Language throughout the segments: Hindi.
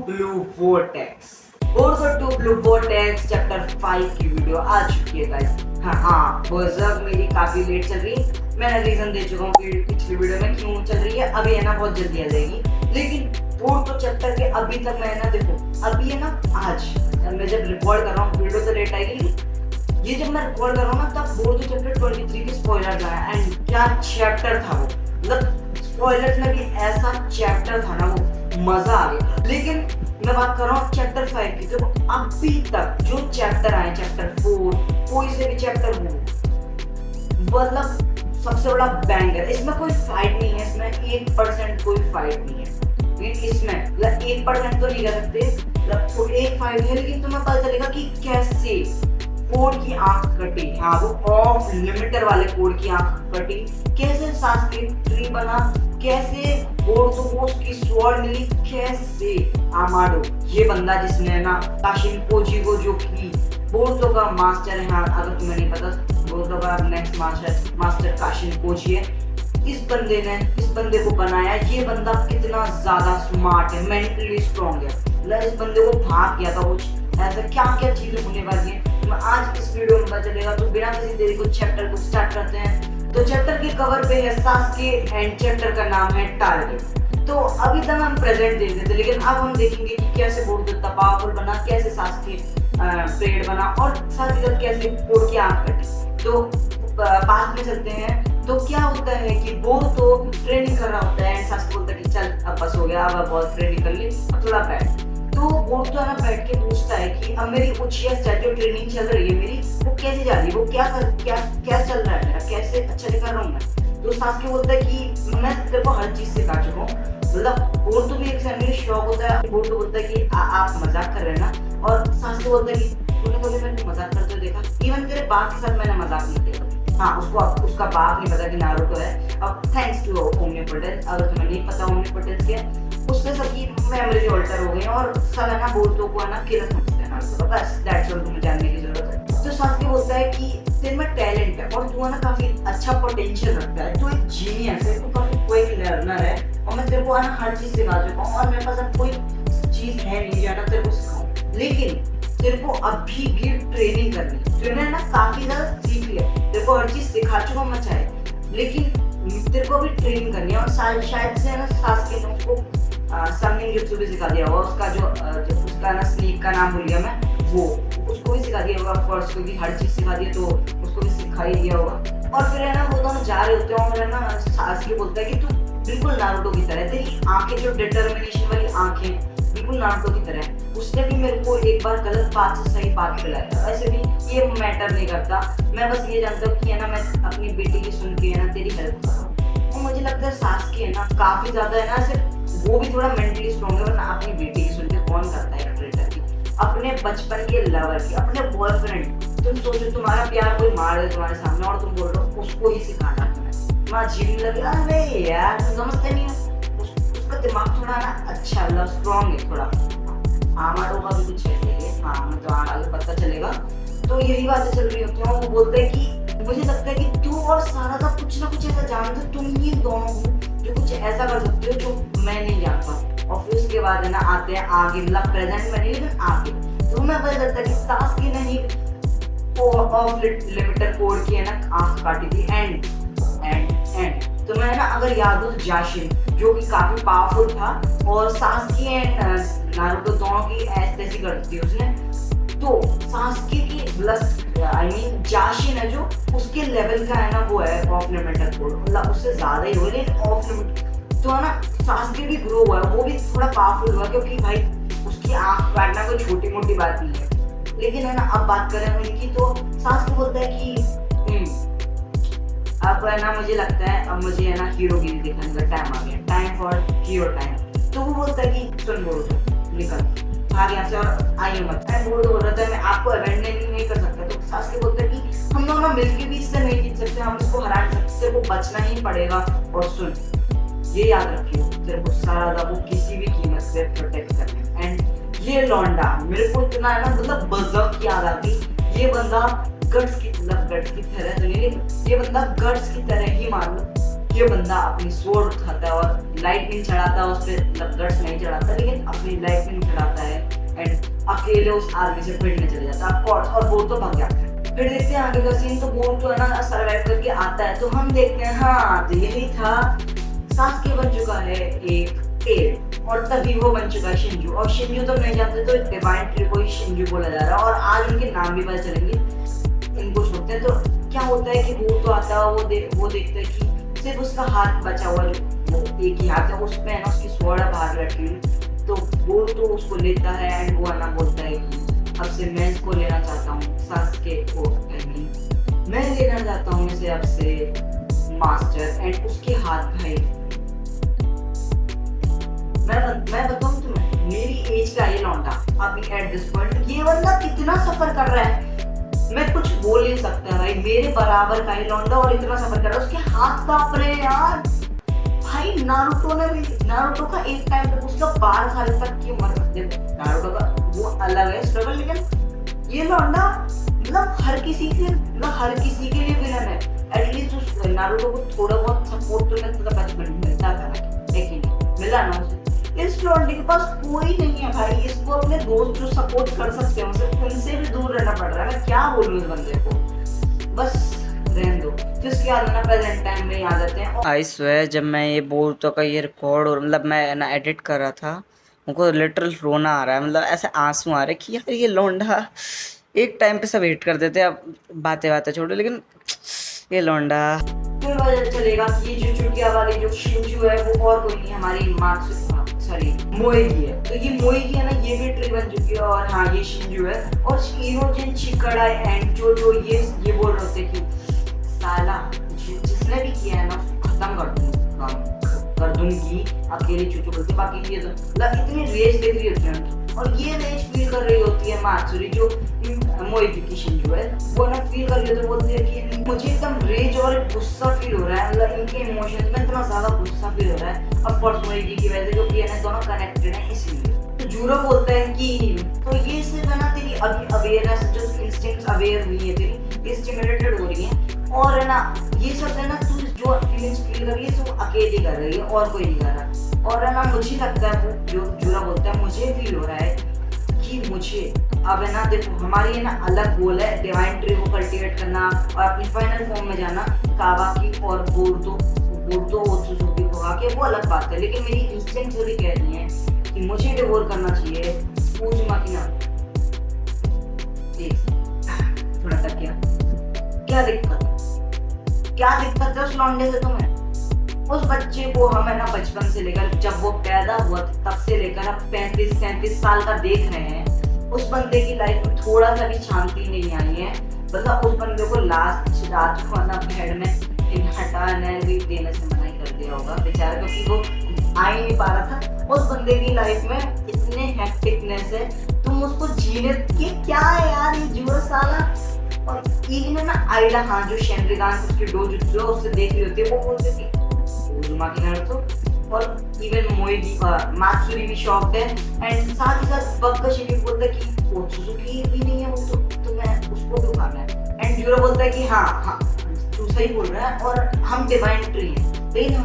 Blue vortex. Boruto 2 blue vortex chapter 5 की वीडियो आ चुकी है गाइस। हाँ बर्ज़र्क मेरी काफी लेट चल रही है। मैंने रीजन दे चुका हूँ कि पिछली वीडियो में क्यों चल रही है। अभी है ना बहुत जल्दी आ जाएगी, लेकिन बोरुतो चैप्टर के अभी तक मैं ना देखो अभी है ना आज मैं जब रिकॉर्ड कर रहा हूँ वीडियो तो लेट आएगी। ये जब मैं रिकॉर्ड कर रहा हूँ ना तब बोरुतो चैप्टर 23 के स्पॉइलर्स आए एंड क्या चैप्टर था वो, मतलब स्पॉइलर्स में भी ऐसा चैप्टर था ना वो मजा आ गया। लेकिन मैं बात कर रहा हूँ चैप्टर 5 की, तो अभी तक जो चैप्टर आए चैप्टर 4 कोई से भी चैप्टर हो मतलब सबसे बड़ा बैंगर। इसमें कोई फाइट नहीं है, इसमें 1% कोई फाइट नहीं है। इसमें मतलब 1% तो नहीं कर सकते, मतलब कोई एक फाइट है, लेकिन तुम्हें पता चलेगा कि कैसे कोड की आंख कटी। हाँ वो ऑफ लिमिटर वाले कोड की आंख कटी, कैसे सास्के ट्री बना, कैसे बोरुतो को उसकी स्वॉर्ड मिली, कैसे आमाडो ये बंदा जिसने ना काशिन कोजी को जो की बोरुतो का मास्टर है। हाँ अगर तुम्हें नहीं पता बोरुतो का नेक्स्ट मास्टर काशिन कोजी है। इस बंदे को बनाया। ये बंदा कितना ज्यादा स्मार्ट है, मेंटली स्ट्रॉन्ग है। मतलब इस बंदे को भाग गया था कुछ ऐसा क्या क्या चीजें होने वाली है आज इस वीडियो में पता चलेगा। तो बिना किसी देरी को चैप्टर को स्टार्ट करते हैं। तो चैप्टर के कवर पे है सास्के एंड चैप्टर का नाम है टारगेट। तो अभी तक हम प्रेजेंट देख रहे थे, लेकिन अब हम देखेंगे कि कैसे बोरुतो इतना पावरफुल बना, कैसे सास्के पेड़ बना और साथ ही साथ कैसे कोड की आंख कटी। तो पास्ट में चलते हैं। तो क्या होता है कि बोरुतो ट्रेनिंग कर रहा होता है एंड सास्के बोलता है कि चल अब बस हो गया, अब बहुत ट्रेनिंग कर ली, अब थोड़ा बैठ। तो बोरुतो ना बैठ के पूछता है कि अब मेरी उचिया जो ट्रेनिंग चल रही है मेरी वो कैसे जा रही है, वो क्या चल रहा है मेरा, कैसे अच्छा से कर रहा हूँ मैं। तो सास्के बोलता है कि मैं तेरे को हर चीज सिखा चुका हूँ। मतलब बोरुतो भी एक सेकंड शॉक होता है। बोरुतो बोलता है कि आप मजाक कर रहे हैं ना, और सास्के बोलता है कि तूने कभी मैंने मजाक करते हुए देखा, इवन तेरे बाप के साथ मैंने मजाक नहीं किया। हाँ उसका बाप नहीं पता कि नारुतो है। अब थैंक्स टू ओमनीपोटेंस, अगर तुम्हें नहीं पता ओमनीपोटेंस क्या है, उससे सबकी मेमोरी ऑल्टर हो गई और सब है ना बोरुतो को है ना किलर समझते हैं नारुतो। बस दैट्स ऑल, तुम्हें जानने की जरूरत है। तो सास्के बोलता है कि तेरे में टैलेंट है और तू है ना काफी अच्छा पोटेंशियल रखता है, तू एक जीनियस है, तू काफी क्विक लर्नर है और मैं तेरे को है ना हर चीज सिखा चुका हूँ और मेरे पास अब कोई चीज है नहीं जो है ना तेरे को सिखाऊं। लेकिन तेरे को अभी भी ट्रेनिंग करनी है। तूने ना काफी ज्यादा सीख लिया, तेरे को हर चीज सिखा चुका मैं चाहे, लेकिन तेरे को भी ट्रेनिंग करनी है। और शायद से है ना सास्के ने उसको समिंग जुत्सु भी सिखा दिया होगा। उसका जो उसका ना स्नेक का नाम भूल गया मैं, वो उसको भी सिखा दिया होगा। फर्स्ट को भी हर चीज सिखा दिया, तो उसको भी सिखा ही दिया होगा। और फिर है ना वो दोनों जा रहे होते हैं और है ना सास्के बोलता है कि तू बिल्कुल नारुतो की तरह, तेरी आंखें जो डिटर्मिनेशन वाली आंखें बिल्कुल नारुतो की तरह है। उसने भी मेरे को एक बार गलत बात से सही बात खिलाया। ऐसे भी ये मैटर नहीं करता, मैं बस ये जानता हूँ कि है ना मैं अपनी बेटी की सुन के है ना तेरी हेल्प कर रहा हूँ। और मुझे लगता है सास्के है ना काफी ज्यादा है ना सिर्फ वो भी थोड़ा मेंटली स्ट्रॉन्ग है, वरना अपनी बेटी की सुन के कौन करता है ट्रेटर की, अपने बचपन के लवर की, अपने बॉयफ्रेंड। तुम सोचो तुम्हारा प्यार कोई मार दे तुम्हारे सामने और तुम बोल रहे हो उसको ही सिखाना तुम्हें, माँ जीने लगे। अरे यार तुम समझते नहीं हो, उसका दिमाग थोड़ा ना अच्छा मतलब स्ट्रॉन्ग है थोड़ा। आमाडो का भी कुछ ऐसे ही है। हाँ मतलब आगे पता चलेगा। तो यही बातें चल रही होती हैं। वो बोलते हैं कि मुझे लगता है कि तू और सारा का कुछ ना कुछ ऐसा जानते हो, तुम ही दोनों हो जो कुछ ऐसा कर सकते हो जो मैं नहीं जानता। और फिर उसके बाद है ना आते हैं आगे, मतलब प्रेजेंट में नहीं लेकिन आगे। तो मैं पता चलता है कि सास्के ने ही ऑफ लिमिटर कोड की है ना आंख काटी थी। एंड तो मैं ना अगर याद हो तो जाशिन जो कि काफी पावरफुल था और सास्के एंड नारुतो दोनों की ऐसी करती थी उसने। तो सास्के की प्लस आई मीन जाशिन है जो उसके लेवल का है ना वो है ऑफ लिमिटेड कोड, मतलब उससे ज्यादा ही हो, लेकिन ऑफ लिमिट तो है ना सास्के भी ग्रो हुआ है, वो भी थोड़ा पावरफुल हुआ क्योंकि भाई उसकी आंख काटना कोई छोटी मोटी बात नहीं है। लेकिन है ना अब बात करें उनकी, तो सास्के बोलता है कि अब है ना मुझे लगता है अब मुझे है ना हीरोगिरी दिखाने का टाइम आ गया, टाइम फॉर हीरो टाइम। तो वो बोलता है कि सुन बोरुतो निकल भाग यहाँ से और आइए मत। बोरुतो बोल रहा था मैं आपको अबैंडन नहीं कर सकता। तो सास्के बोलता है कि हम दोनों मिलकर भी इससे नहीं जीत सकते, हम इसको हरा नहीं सकते, तेरे को बचना ही पड़ेगा। और सुन ये याद रखियो तेरे को सारा को किसी भी कीमत से प्रोटेक्ट करना। एंड ये लौंडा मेरे को इतना है ना मतलब बर्ज़र्क याद आती। ये बंदा गट्स की तरह तो नहीं, लेकिन ये बंदा गट्स की तरह ही मान लो ये बंदा अपनी स्वॉर्ड उठाता है और लाइटनिंग चढ़ाता है, उस पर गट्स नहीं चढ़ाता लेकिन अपनी लाइटनिंग चढ़ाता है एंड अकेले उस आर्मी से भिड़ने चले जाता है ऑफ कोर्स, और बोर्ड तो भाग जाता है। फिर देखते हैं आगे का सीन, तो बोर्ड तो है ना सर्वाइव करके आता है, तो हम देखते हैं हाँ तो यही था, सास्के बन चुका है एक पेड़ और तभी वो बन चुका है शिंजू, और शिंजू तो नहीं जानते तो डिवाइन ट्री को ही शिंजू बोला जा रहा है, और आज उनके नाम भी पता चलेंगे। इनको छोड़ते हैं, तो क्या होता है कि वो तो आता है, वो देखता है कि सिर्फ उसका हाथ बचा हुआ, जो वो एक ही हाथ है उसमें है ना उसकी स्वॉर्ड बाहर लटकी हुई, तो वो तो उसको लेता है एंड वो है ना बोलता है कि अब से मैं इसको लेना चाहता हूँ, सास्के को मैं लेना चाहता हूँ इसे अब से मास्टर, एंड उसके हाथ भाई मैं बताऊं तुम्हें, मेरी एज का ये लौंडा अभी एट दिस पॉइंट, ये बंदा कितना सफर कर रहा है मैं कुछ बोल नहीं सकता भाई, मेरे बराबर का ये लौंडा और इतना सफर कर रहा है, उसके हाथ कांप रहे हैं यार भाई। नारुतो का एक टाइम तक उसका 12 साल तक की उम्र रखते थे, नारुतो का वो अलग है स्ट्रगल, लेकिन ये लौंडा मतलब हर किसी के लिए विलन है। एटलीस्ट उस नारुतो को थोड़ा बहुत सपोर्ट तो बचपन में मिलता था ना, लेकिन मिला ना उसे। इस लौंडे के पास कोई नहीं है भाई, इसको अपने दोस्त जो सपोर्ट कर सकते हैं उनसे भी दूर रहना पड़ रहा है। मैं क्या बोलूं इस बंदे को, बस रहने दो। जिसके बाद ना प्रेजेंट टाइम में आ जाते हैं। आई स्वेयर जब मैं ये बोलता का ये रिकॉर्ड और मतलब मैं ना एडिट कर रहा था, मुझको लिटरल रोना आ रहा है, मतलब ऐसे आंसू आ रहे कि यार ये लौंडा एक टाइम पे सब हिट कर देते हैं, अब बातें छोड़ो, लेकिन ये लौंडा फिर पता चलेगा कि ये जुजुकी वाली जो शिंजू है वो और कोई नहीं हमारी मोएगी है। तो ये मोएगी है ना, ये भी ट्री बन चुकी है, और हाँ ये शिंजू है। और इनोजिन चिकड़ा एंड जो ये बोल रहे थे कि साला जिसने भी किया है ना उसको खत्म कर दूंगी अकेली चूचू करके, बाकी ये तो मतलब इतनी रेज देख रही होती है, और ये रेज फील कर रही होती है मात्सुरी जो मोएगी की शिंजू है, वो ना फील कर रही होती है, बोलती है कि मुझे एकदम रेज और गुस्सा फील हो रहा है, मतलब इनके इमोशंस में इतना ज्यादा गुस्सा फील हो रहा है ऑफ कोर्स मोएगी की वजह से, क्योंकि ये दोनों कनेक्टेड है इसलिए। तो जूरो बोलता है कि तो ये सिर्फ है ना तेरी अभी अवेयरनेस जो इंस्टिंक्ट्स अवेयर हुई है तेरी, ये स्टिमुलेटेड हो रही है, और है ना ये सब है ना तू जो फीलिंग्स फील कर रही है तो अकेली कर रही है और कोई नहीं कर रहा। और है ना मुझे लगता है वो जो जूरा बोलता है मुझे फील हो रहा है कि मुझे अब है ना देखो हमारी है ना अलग गोल है डिवाइन ट्री को कल्टीवेट करना और अपनी फाइनल फॉर्म में जाना कावाकी और बोर्डो ओत्सुजुकी को आके, वो अलग बात है, लेकिन मेरी इंस्टिंक्ट्स भी कह रही है कि मुझे डिवोर करना चाहिए उज़ुमाकी ना। थोड़ा तक क्या दिक्कत है उस लौंडे से तुम्हें? उस बच्चे को हम है ना बचपन से लेकर जब वो पैदा हुआ तब से लेकर अब 35-37 साल का देख रहे हैं, उस बंदे की लाइफ में थोड़ा सा भी शांति नहीं आई है। मतलब उस बंदे को लास्ट रात को ना बेड में हटाने भी देने से मना ही कर दिया होगा बेचारा, क्योंकि वो आ ही नहीं पा रहा था। उस बंदे की लाइफ में इतने हेक्टिकनेस है, तुम उसको जीने की क्या है यार, ये जीरो साला। और इवन ना आइडा हाँ जो शेनरिगान उसकी डोजुत्सु है उससे देख रही होती है, वो बोलती थी उज़ुमाकी नारुतो, और इवन मोएगी मात्सुरी भी शॉक्ड है, एंड साथ ही साथ बक्काशी भी बोलता है कि ओत्सुजुकी भी नहीं है वो तो मैं उसको भी उठाना है, एंड जूरो बोलता है कि हाँ तू सही बोल रहा है और हम डिवाइन ट्री हैं, लेकिन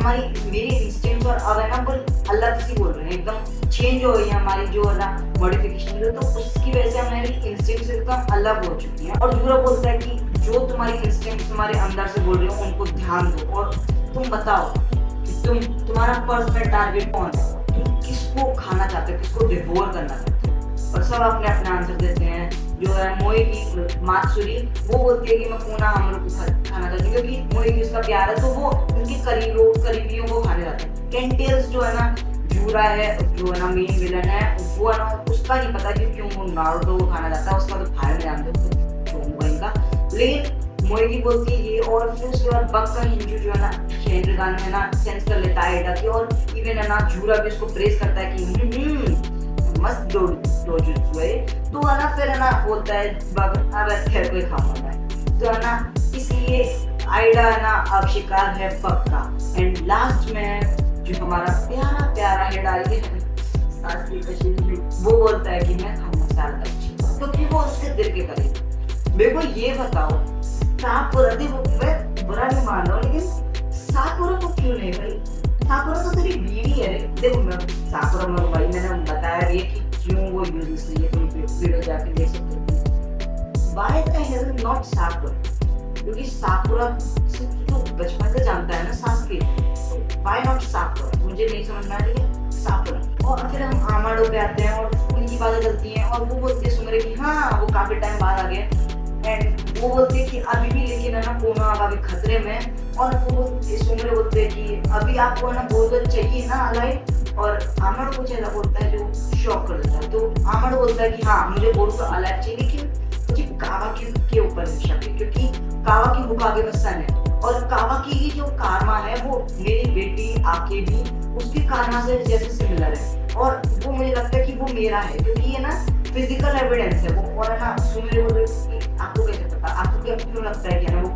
मेरी इंस्टिंक्ट्स और अब है ना वो अलग सी बोल रहे हैं, एकदम चेंज हो गई है हमारी जो है ना मॉडिफिकेशन, तो उसकी वजह से हमारी इंस्टिंक्ट्स एकदम अलग हो चुकी हैं। और जूरो बोलता है कि जो तुम्हारी इंस्टिंक्ट्स तुम्हारे अंदर से बोल रहे हो उनको ध्यान दो, और तुम बताओ कि तुम्हारा पर्सनल टारगेट कौन है, तुम किसको खाना चाहते हो, किसको डिवोर करना चाहते हो। और सब अपने अपने आंसर देते हैं। जो है मोएगी मात्सुरी वो बोलती है कि मैं पूना हमलोग को खाना चाहती हूँ, क्योंकि मोएगी उसका प्यार है, तो वो उनके करीबियों को खाने जाते हैं। टेंटेल्स जो है ना जूरा है जो है ना मेन विलन है, वो है ना उसका नहीं पता कि क्यों वो नारुतो को खाना चाहता है, उसका तो भाई में जानते हो का, लेकिन मोएगी बोलती है ये, और फिर उसके बाद बक्का हिंजू जो है ना शेनरिगान है ना सेंस कर लेता है आइडा की, और इवन है ना जूरा भी उसको प्रेस करता है कि मस्त डोजुत्सु है, तो है ना फिर है ना बोलता है अब खैर कोई खाऊंगा मैं, तो है ना इसलिए आइडा है ना अब शिकार है बक्का। एंड लास्ट में जो हमारा प्यारा हिडारी है वो बोलता है कि मैं खाऊंगा सारदाची, क्योंकि वो उसके दिल के करीब। मेरे को ये बताओ सांप बुरा नहीं मान रहा हूँ, लेकिन साकुरा को क्यों नहीं भाई? साकुरा तो तेरी बीवी है रे। देखो मैं साकुरा में भाई मैंने बताया भी है कि क्यों वो यूजलेस नहीं है, तुम वीडियो जाके देख सकते हो। Why the hell not साकुरा? क्योंकि साकुरा से तो बचपन से जानता है ना सासके, तो why not साकुरा? मुझे नहीं समझ में आ रही है साकुरा। और फिर हम आमाडो पे आते हैं और उनकी बातें चलती हैं और वो बोलते हैं सुमरे की हाँ वो काफी टाइम बाद आ गए एंड वो बोलते हैं कि अभी भी लेकिन है ना कोना काफी खतरे में। और वो सुमरे बोलते हैं कि अभी आपको है ना बहुत चाहिए ना अलाइव, और आमाडो कुछ ऐसा बोलता है जो शॉक कर देता है। तो आमाडो बोलता है कि हाँ मुझे बोरुतो अलाइव चाहिए, लेकिन मुझे कावाकी के ऊपर शक है क्योंकि कावाकी हुकागे का सन है और कावाकी की जो कारमा है वो मेरी बेटी आके भी उसके कारमा से जैसे सिमिलर है और वो मुझे लगता है कि वो मेरा है क्योंकि ये ना फिजिकल एविडेंस है वो। और है ना सुमेरे बोल रहे कि आपको कैसे पता, आपको क्या क्यों लगता है कि ना वो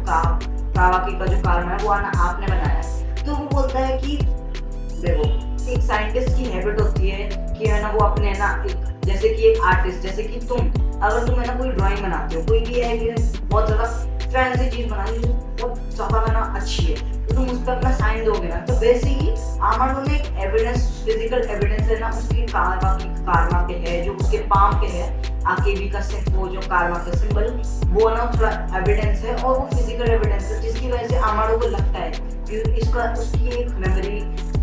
कावाकी का जो कारमा है वो आना आपने बनाया है? तो वो बोलता है कि देखो एक साइंटिस्ट की हैबिट होती है कि है ना वो अपने है ना एक जैसे कि एक आर्टिस्ट जैसे कि तुम अगर तुम है ना कोई ड्राइंग बनाते हो, कोई भी है कि बहुत ज्यादा फैंसी चीज बनानी जो बहुत ज्यादा है ना अच्छी है, तो तुम उस पर अपना साइन दोगे ना। तो वैसे ही आमाडो ने एक एविडेंस फिजिकल एविडेंस है ना उसकी कारमा पे है जो उसके पाम पे है, आकेबी का वो जो कारमा का सिंबल वो ना थोड़ा एविडेंस है और वो फिजिकल एविडेंस है जिसकी वजह से आमाडो को लगता है कि इसका उसकी एक मेमोरी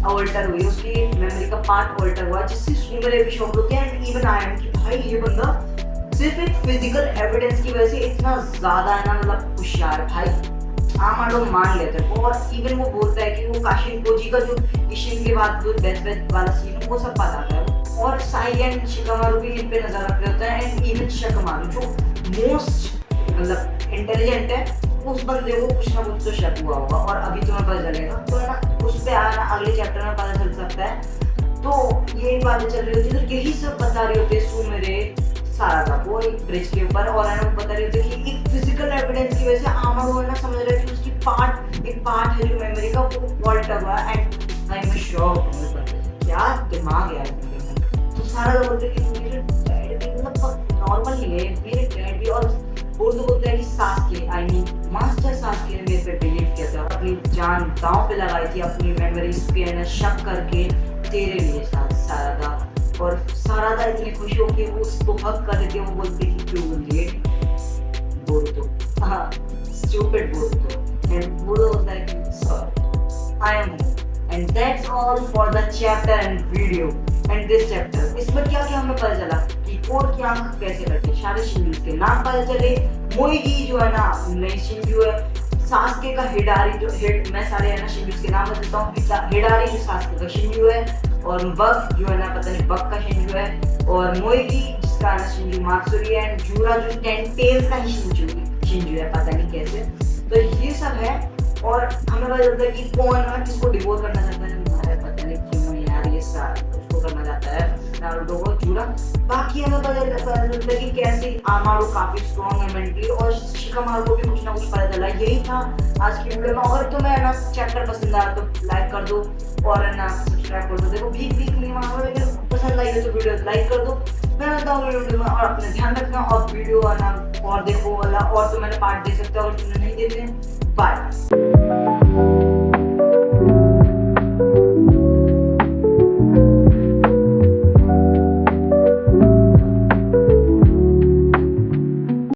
ऑल्टर हुई, उसकी मेमोरी का पार्ट ऑल्टर हुआ जिससे सुमरे भी शॉक होते हैं एंड इवन आई एम कि भाई ये बंदा सिर्फ एक फिजिकल एविडेंस की वजह से इतना ज्यादा है ना मतलब होशियार भाई। आमाडो मान लेते हैं और इवन वो बोलता है कि वो काशिन कोजी का जो इशिन के बाद जो डेथ वाला सीन है वो सब बताता है और साई एंड शिकामारू भी इन पे नजर रख रहे होते हैं एंड इवन शिकामारू जो मोस्ट मतलब इंटेलिजेंट है उस बंदे को कुछ ना कुछ तो शक हुआ होगा और अभी तुम्हें पता चलेगा। तो है ना उस पे आना अगले चैप्टर में पता चल सकता है। तो ये बातें चल रही होती है तो यही सब बता रही होती है सुमेरे सारा था वो एक ब्रिज के ऊपर और है ना वो बता रही होती है कि एक फिजिकल एविडेंस की वजह से आमाडो है ना समझ रहा है कि उसकी एक पार्ट है जो मेमोरी का वो फॉल्ट हुआ एंड आई एम शॉक क्या दिमाग है तो सारा लोग बोलते हैं कि मेरे डैड भी मतलब नॉर्मल ही है, मेरे डैड भी। और बोरुतो बोलता है कि सासके आई मीन मास्टर सासके ने मेरे पे बिलीव किया था, अपनी जान दांव पे लगाई थी अपनी मेमोरीज पे है ना शक करके तेरे लिए सारादा। और सारादा इतनी खुश हो कि वो उसको हक कर देती है, वो बोलती है कि यू लेट बोरुतो हाँ स्टूपिड बोरुतो एंड बोरुतो बोलता है कि sorry I am and that's all for the chapter and video and this chapter. इसमें क्या क्या हमें पता चला कि कोड की आंख कैसे कटे, सारे शिंजूस के नाम पता चले, मोइगी जो है ना नई शिंजू है, सासके का हिडारी जो हेड मैं सारे है ना शिंजूस के नाम बताता हूँ। हिडारी जो सासके का शिंजू है और बग जो है ना पता नहीं बग का शिंजू है और मोइगी जिसका है ना शिंजू मात्सुरी है एंड जूरा जो 10 टेल्स का ही शिंजू है पता नहीं कैसे। तो ये सब है और हमें पता चलता है कि कौन है किसको डिवोर्स करना चाहता है, पता नहीं क्यों यार ये उसको करना चाहता है नारुतो को जूरा। बाकी हमें पता चलता है कि कैसे आमाडो काफी स्ट्रॉन्ग है मेंटली और शिकामारू को भी कुछ ना कुछ पता चला। यही था आज की वीडियो में। अगर तुम्हें ना चैप्टर पसंद आया तो लाइक कर दो और ना सब्सक्राइब कर दो। देखो वीक नहीं मांगो लेकिन पसंद आई हो तो वीडियो लाइक कर दो। मैं बताता हूँ वीडियो में और अपना ध्यान रखना और वीडियो आना और देखो वाला और तो मैंने पार्ट देख सकते हो अगर तुमने नहीं देखे। बाय।